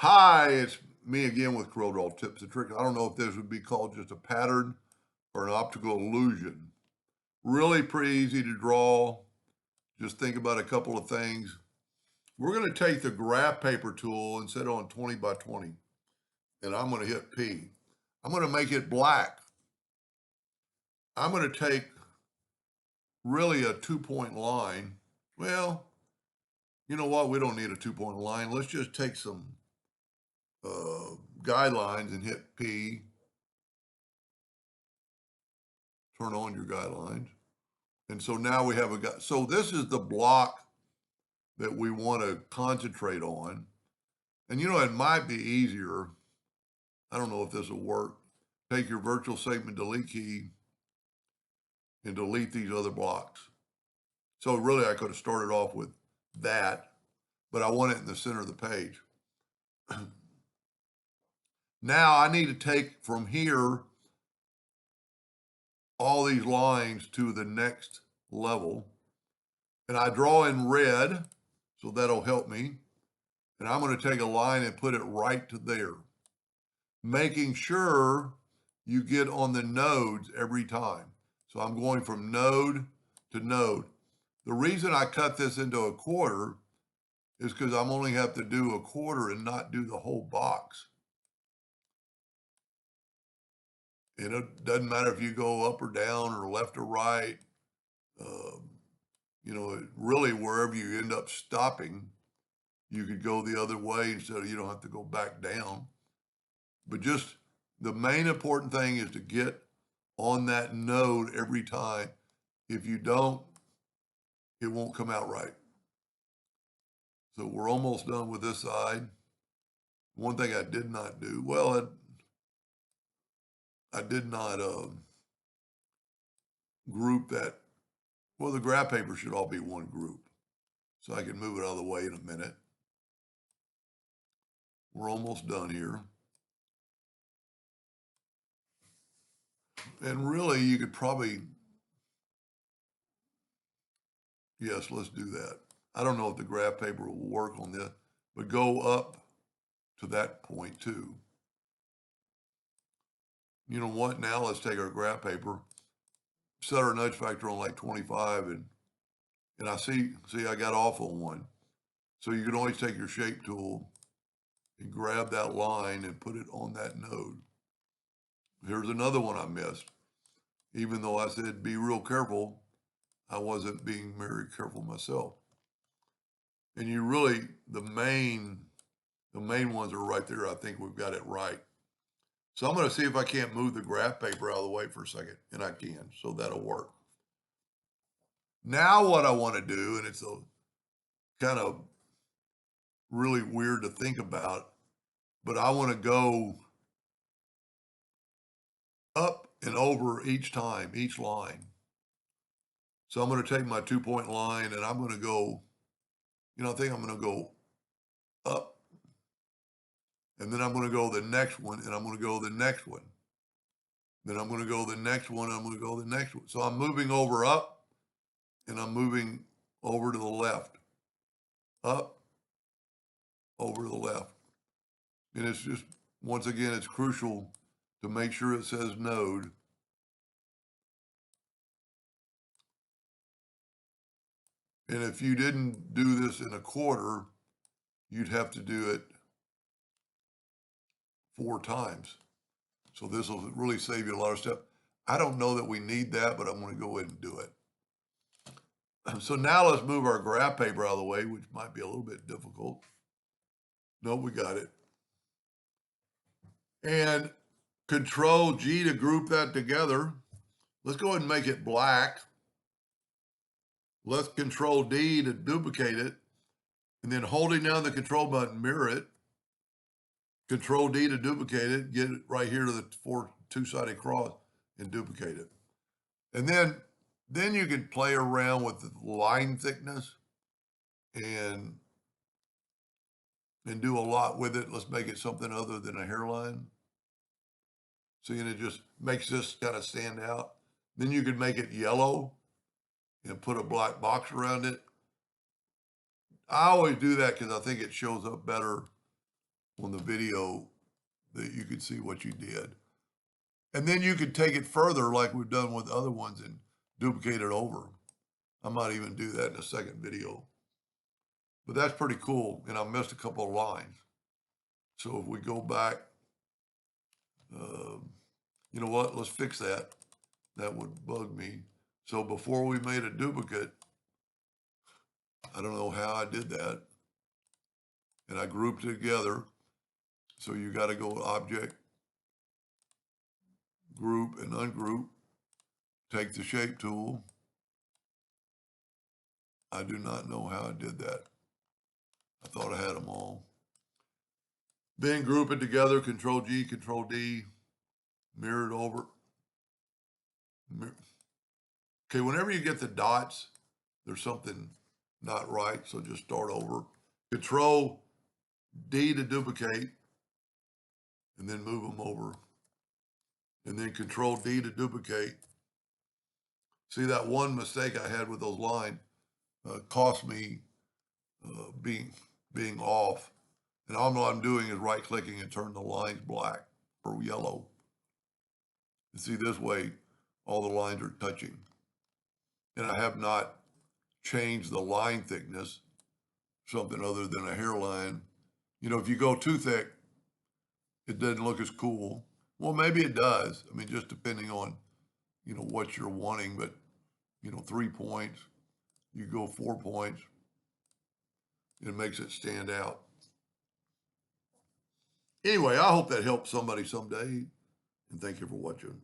Hi, it's me again with Corel tips and tricks. I don't know if this would be called just a pattern or an optical illusion. Really pretty easy to draw. Just think about a couple of things. We're going to take the graph paper tool and set it on 20 by 20. And I'm going to hit P. I'm going to make it black. I'm going to take really a 2-point line. Well, you know what? We don't need a 2-point line. Let's just take some guidelines and hit P. Turn on your guidelines. And so now we have so this is the block that we want to concentrate on. And it might be easier. I don't know if this will work. Take your virtual segment delete key and delete these other blocks. So really I could have started off with that, but I want it in the center of the page. Now I need to take from here all these lines to the next level. And I draw in red, so that'll help me. And I'm going to take a line and put it right to there, making sure you get on the nodes every time. So I'm going from node to node. The reason I cut this into a quarter is because I'm only have to do a quarter and not do the whole box. And it doesn't matter if you go up or down or left or right. Really wherever you end up stopping, you could go the other way instead of you don't have to go back down. But just the main important thing is to get on that node every time. If you don't, it won't come out right. So we're almost done with this side. One thing I did not do, well, I did not group that. Well, the graph paper should all be one group. So I can move it out of the way in a minute. We're almost done here. And really, you could probably, yes, let's do that. I don't know if the graph paper will work on this, but go up to that point too. You know what? Now let's take our graph paper, set our nudge factor on like 25, and I see I got off on one. So you can always take your shape tool and grab that line and put it on that node. Here's another one I missed. Even though I said be real careful, I wasn't being very careful myself. And you really, the main ones are right there. I think we've got it right. So I'm going to see if I can't move the graph paper out of the way for a second, and I can, so that'll work. Now what I want to do, and it's a kind of really weird to think about, but I want to go up and over each time, each line. So I'm going to take my 2-point line and I'm going to go, I think I'm going to go up, and then I'm going to go the next one, and I'm going to go the next one. Then I'm going to go the next one, I'm going to go the next one. So I'm moving over up, and I'm moving over to the left, up, over to the left. And it's just, once again, it's crucial to make sure it says node. And if you didn't do this in a quarter, you'd have to do it 4 times. So this will really save you a lot of steps. I don't know that we need that, but I'm going to go ahead and do it. So now let's move our graph paper out of the way, which might be a little bit difficult. No, we got it. And Control G to group that together. Let's go ahead and make it black. Let's Control D to duplicate it. And then holding down the control button, mirror it. Control D to duplicate it, get it right here to the 2-sided cross and duplicate it. And then you can play around with the line thickness and do a lot with it. Let's make it something other than a hairline. So it just makes this kind of stand out. Then you could make it yellow and put a black box around it. I always do that because I think it shows up better on the video that you could see what you did. And then you could take it further like we've done with other ones and duplicate it over. I might even do that in a second video. But that's pretty cool, and I missed a couple of lines. So if we go back, you know what, let's fix that. That would bug me. So before we made a duplicate, I don't know how I did that. And I grouped it together. So you got to go with Object, Group, and Ungroup. Take the Shape tool. I do not know how I did that. I thought I had them all. Then group it together, Control G, Control D, mirror it over. Okay, whenever you get the dots, there's something not right, so just start over. Control D to duplicate, and then move them over. And then Control D to duplicate. See, that one mistake I had with those lines cost me being off. And all I'm doing is right-clicking and turn the lines black or yellow. And see, this way, all the lines are touching. And I have not changed the line thickness, something other than a hairline. You know, if you go too thick, it doesn't look as cool. Well, maybe it does. I mean, just depending on, you know, what you're wanting. But, you know, 3 points, you go 4 points, it makes it stand out. Anyway, I hope that helps somebody someday, and thank you for watching.